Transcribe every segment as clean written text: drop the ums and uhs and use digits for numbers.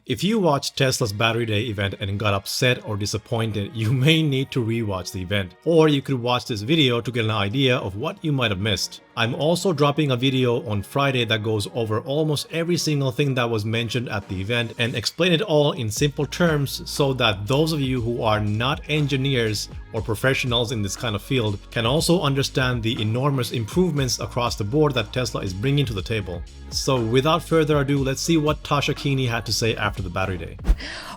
If you watched Tesla's Battery Day event and got upset or disappointed, you may need to rewatch the event. Or you could watch this video to get an idea of what you might have missed. I'm also dropping a video on Friday that goes over almost every single thing that was mentioned at the event and explain it all in simple terms so that those of you who are not engineers or professionals in this kind of field can also understand the enormous improvements across the board that Tesla is bringing to the table. So without further ado, let's see what Tasha Keeney had to say after the Battery Day.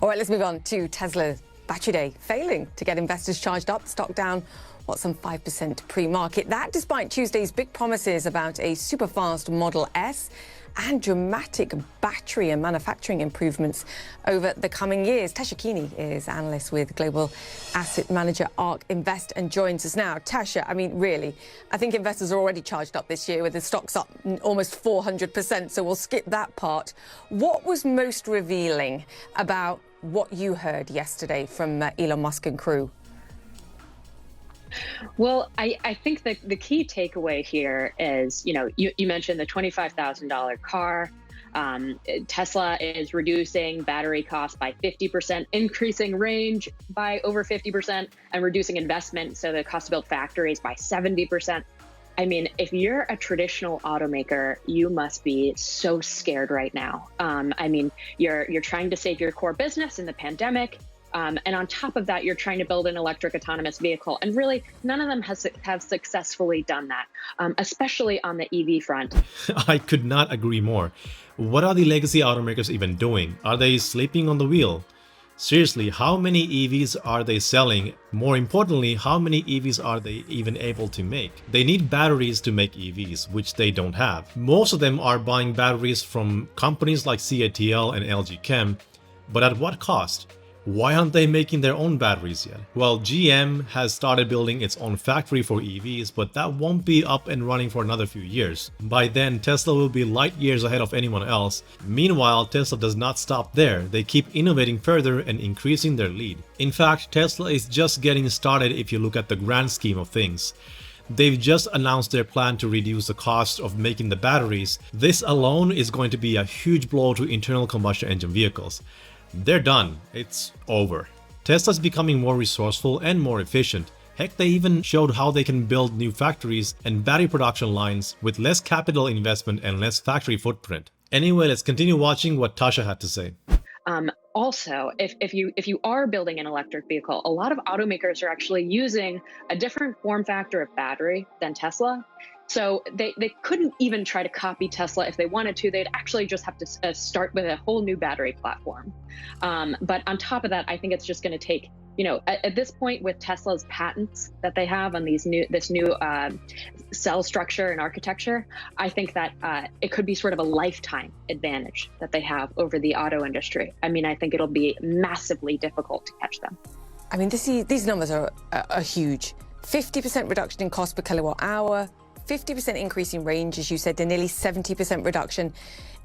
All right, let's move on to Tesla's Battery Day failing to get investors charged up, stock down, some 5% pre-market. That despite Tuesday's big promises about a super-fast Model S and dramatic battery and manufacturing improvements over the coming years. Tasha Keeney is analyst with global asset manager Ark Invest and joins us now. Tasha, I mean, really, I think investors are already charged up this year with the stocks up almost 400%, so we'll skip that part. What was most revealing about what you heard yesterday from Elon Musk and crew? Well, I think that the key takeaway here is, you mentioned the $25,000 car. Tesla is reducing battery costs by 50%, increasing range by over 50%, and reducing investment, so the cost to build factories by 70%. I mean, if you're a traditional automaker, you must be so scared right now. I mean, you're trying to save your core business in the pandemic. And on top of that, you're trying to build an electric autonomous vehicle. And really, none of them have successfully done that, especially on the EV front. I could not agree more. What are the legacy automakers even doing? Are they sleeping on the wheel? Seriously, how many EVs are they selling? More importantly, how many EVs are they even able to make? They need batteries to make EVs, which they don't have. Most of them are buying batteries from companies like CATL and LG Chem, but at what cost? Why aren't they making their own batteries yet? Well, GM has started building its own factory for EVs, but that won't be up and running for another few years. By then, Tesla will be light years ahead of anyone else. Meanwhile, Tesla does not stop there. They keep innovating further and increasing their lead. In fact, Tesla is just getting started if you look at the grand scheme of things. They've just announced their plan to reduce the cost of making the batteries. This alone is going to be a huge blow to internal combustion engine vehicles. They're done. It's over. Tesla's becoming more resourceful and more efficient. Heck, they even showed how they can build new factories and battery production lines with less capital investment and less factory footprint. Anyway, let's continue watching what Tasha had to say. Also, if you are building an electric vehicle, a lot of automakers are actually using a different form factor of battery than Tesla. So they couldn't even try to copy Tesla if they wanted to. They'd actually just have to start with a whole new battery platform. But on top of that, I think it's just going to take, at this point with Tesla's patents that they have on this new cell structure and architecture, I think that it could be sort of a lifetime advantage that they have over the auto industry. I mean, I think it'll be massively difficult to catch them. I mean, these numbers are huge. 50% reduction in cost per kilowatt hour, 50% increase in range, as you said, and nearly 70% reduction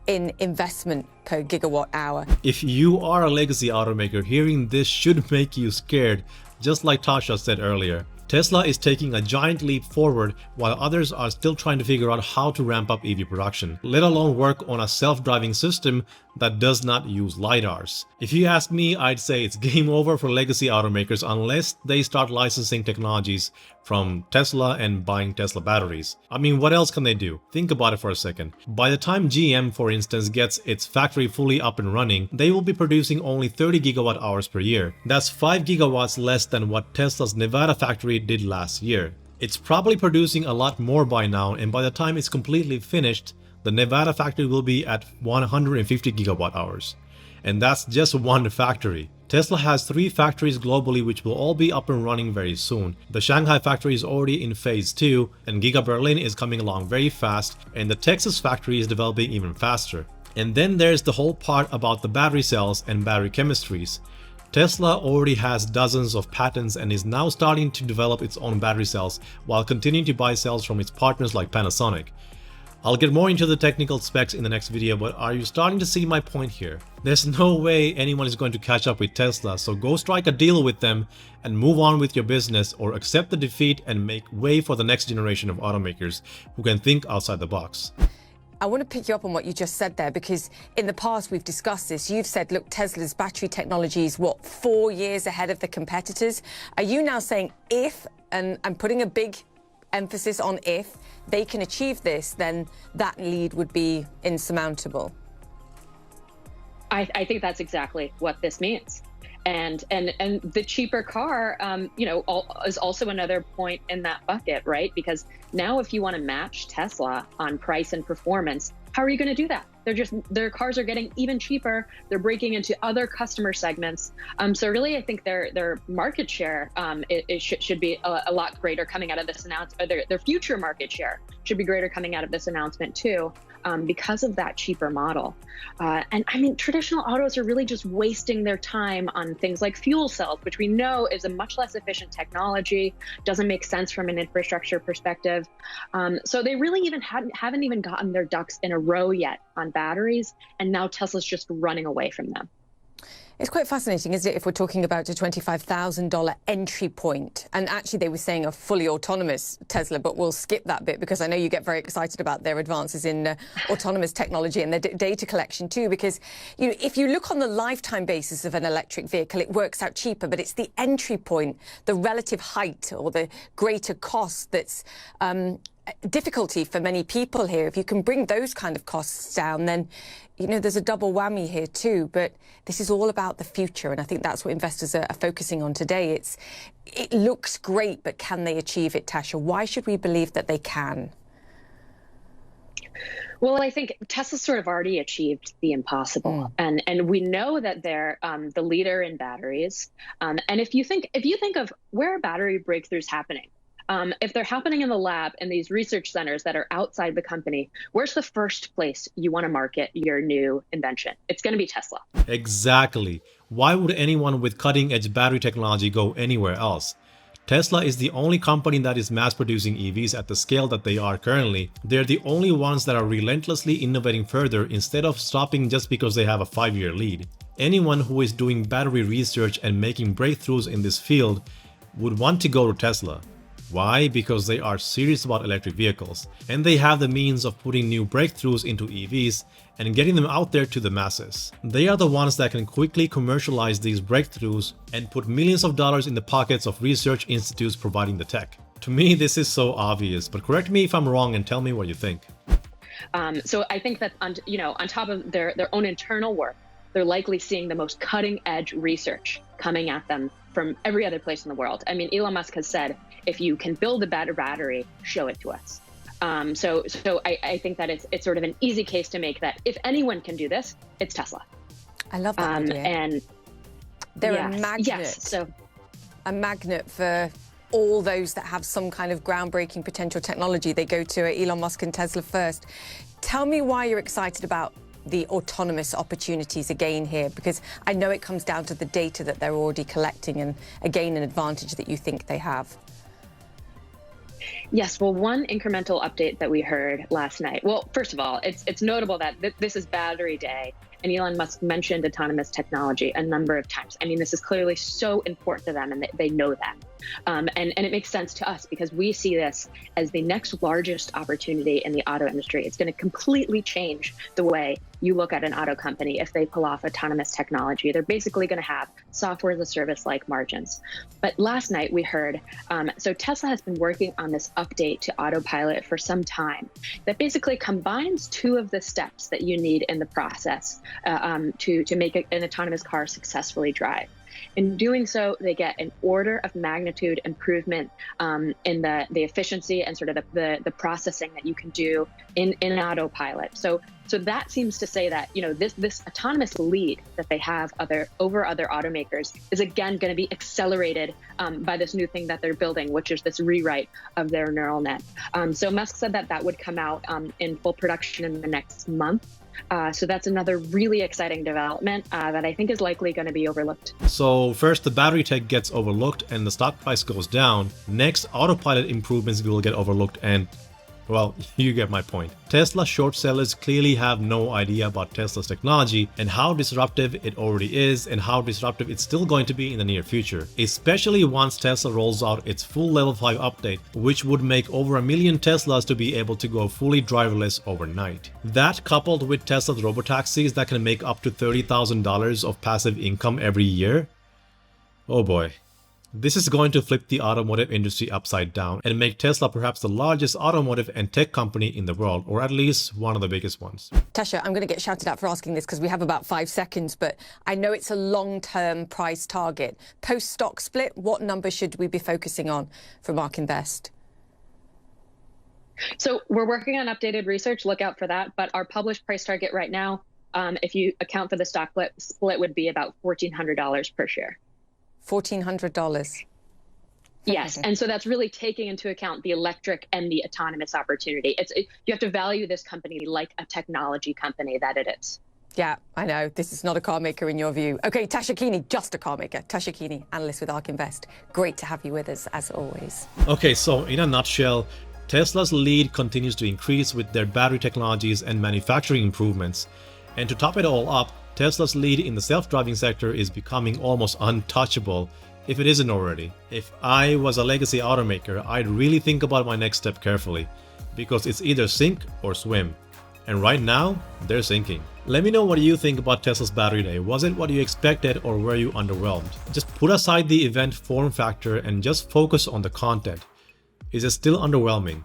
in investment per gigawatt hour. If you are a legacy automaker, hearing this should make you scared, just like Tasha said earlier. Tesla is taking a giant leap forward while others are still trying to figure out how to ramp up EV production, let alone work on a self-driving system that does not use LiDARs. If you ask me, I'd say it's game over for legacy automakers unless they start licensing technologies from Tesla and buying Tesla batteries. I mean, what else can they do? Think about it for a second. By the time GM, for instance, gets its factory fully up and running, they will be producing only 30 gigawatt hours per year. That's 5 gigawatts less than what Tesla's Nevada factory did last year. It's probably producing a lot more by now, and by the time it's completely finished, the Nevada factory will be at 150 gigawatt hours. And that's just one factory. Tesla has 3 factories globally which will all be up and running very soon. The Shanghai factory is already in phase 2, and Giga Berlin is coming along very fast, and the Texas factory is developing even faster. And then there's the whole part about the battery cells and battery chemistries. Tesla already has dozens of patents and is now starting to develop its own battery cells while continuing to buy cells from its partners like Panasonic. I'll get more into the technical specs in the next video, but are you starting to see my point here? There's no way anyone is going to catch up with Tesla, so go strike a deal with them and move on with your business, or accept the defeat and make way for the next generation of automakers who can think outside the box. I want to pick you up on what you just said there, because in the past we've discussed this. You've said, look, Tesla's battery technology is, 4 years ahead of the competitors. Are you now saying if, and I'm putting a big emphasis on if, they can achieve this, then that lead would be insurmountable? I think that's exactly what this means. And the cheaper car, is also another point in that bucket, right? Because now if you want to match Tesla on price and performance, how are you going to do that? Their cars are getting even cheaper. They're breaking into other customer segments. So really, I think their market share should be a lot greater coming out of this announcement. Their future market share should be greater coming out of this announcement too, because of that cheaper model. And I mean, traditional autos are really just wasting their time on things like fuel cells, which we know is a much less efficient technology, doesn't make sense from an infrastructure perspective. So they really haven't even gotten their ducks in a row yet on batteries, and now Tesla's just running away from them. It's quite fascinating, isn't it, if we're talking about a $25,000 entry point? And actually, they were saying a fully autonomous Tesla, but we'll skip that bit because I know you get very excited about their advances in autonomous technology and their data collection too. Because if you look on the lifetime basis of an electric vehicle, it works out cheaper, but it's the entry point, the relative height or the greater cost that's difficulty for many people here. If you can bring those kind of costs down, then there's a double whammy here too. But this is all about the future, and I think that's what investors are focusing on today. It looks great, but can they achieve it, Tasha? Why should we believe that they can? Well, I think Tesla's sort of already achieved the impossible, and we know that they're the leader in batteries. And if you think of where are battery breakthroughs happening, if they're happening in the lab in these research centers that are outside the company, where's the first place you want to market your new invention? It's going to be Tesla. Exactly. Why would anyone with cutting-edge battery technology go anywhere else? Tesla is the only company that is mass-producing EVs at the scale that they are currently. They're the only ones that are relentlessly innovating further instead of stopping just because they have a 5-year lead. Anyone who is doing battery research and making breakthroughs in this field would want to go to Tesla. Why? Because they are serious about electric vehicles, and they have the means of putting new breakthroughs into EVs and getting them out there to the masses. They are the ones that can quickly commercialize these breakthroughs and put millions of dollars in the pockets of research institutes providing the tech. To me, this is so obvious, but correct me if I'm wrong and tell me what you think. So I think that on top of their own internal work, they're likely seeing the most cutting edge research coming at them from every other place in the world. I mean, Elon Musk has said, if you can build a better battery, show it to us. So I think that it's sort of an easy case to make that if anyone can do this, it's Tesla. I love that idea. And they're yes, a magnet. Yes, a magnet for all those that have some kind of groundbreaking potential technology. They go to Elon Musk and Tesla first. Tell me why you're excited about the autonomous opportunities again here, because I know it comes down to the data that they're already collecting and again an advantage that you think they have. Yes, well, one incremental update that we heard last night. Well, first of all, it's notable that this is Battery Day, and Elon Musk mentioned autonomous technology a number of times. I mean, this is clearly so important to them, and they know that. And it makes sense to us because we see this as the next largest opportunity in the auto industry. It's going to completely change the way you look at an auto company if they pull off autonomous technology. They're basically going to have software as a service like margins. But last night we heard, so Tesla has been working on this update to autopilot for some time that basically combines two of the steps that you need in the process to make an autonomous car successfully drive. In doing so, they get an order of magnitude improvement in the efficiency and sort of the processing that you can do in autopilot. So that seems to say that this autonomous lead that they have over other automakers is again going to be accelerated by this new thing that they're building, which is this rewrite of their neural net. So Musk said that would come out in full production in the next month. So that's another really exciting development that I think is likely going to be overlooked. So first the battery tech gets overlooked and the stock price goes down. Next, autopilot improvements will get overlooked and Well, you get my point. Tesla short sellers clearly have no idea about Tesla's technology and how disruptive it already is and how disruptive it's still going to be in the near future, especially once Tesla rolls out its full level 5 update, which would make over 1 million Teslas to be able to go fully driverless overnight. That, coupled with Tesla's robotaxis that can make up to $30,000 of passive income every year, oh boy. This is going to flip the automotive industry upside down and make Tesla perhaps the largest automotive and tech company in the world, or at least one of the biggest ones. Tasha, I'm going to get shouted at for asking this because we have about 5 seconds, but I know it's a long-term price target. Post-stock split, what number should we be focusing on for Ark Invest? So we're working on updated research. Look out for that. But our published price target right now, if you account for the stock split, would be about $1,400 per share. $1,400. Yes, and so that's really taking into account the electric and the autonomous opportunity. You have to value this company like a technology company that it is. Yeah, I know. This is not a car maker in your view. Okay, Tasha Keeney, just a car maker. Tasha Keeney, analyst with Ark Invest. Great to have you with us, as always. Okay, so in a nutshell, Tesla's lead continues to increase with their battery technologies and manufacturing improvements. And to top it all up, Tesla's lead in the self-driving sector is becoming almost untouchable, if it isn't already. If I was a legacy automaker, I'd really think about my next step carefully, because it's either sink or swim. And right now, they're sinking. Let me know what you think about Tesla's Battery Day. Was it what you expected or were you underwhelmed? Just put aside the event form factor and just focus on the content. Is it still underwhelming?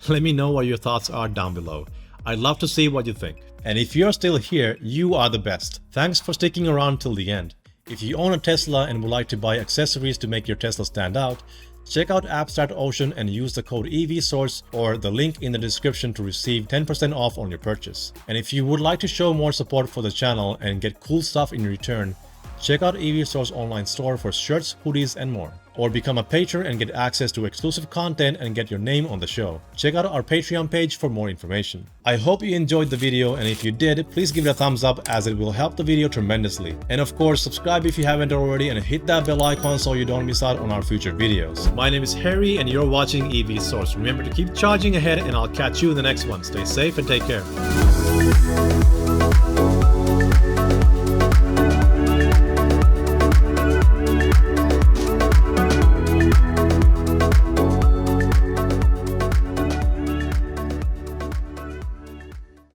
Let me know what your thoughts are down below. I'd love to see what you think. And if you're still here, you are the best. Thanks for sticking around till the end. If you own a Tesla and would like to buy accessories to make your Tesla stand out, check out Abstract Ocean and use the code EVSource or the link in the description to receive 10% off on your purchase. And if you would like to show more support for the channel and get cool stuff in return, check out EVSource online store for shirts, hoodies, and more. Or become a patron and get access to exclusive content and get your name on the show. Check out our Patreon page for more information. I hope you enjoyed the video, and if you did, please give it a thumbs up as it will help the video tremendously. And of course, subscribe if you haven't already and hit that bell icon so you don't miss out on our future videos. My name is Harry and you're watching EV Source. Remember to keep charging ahead and I'll catch you in the next one. Stay safe and take care.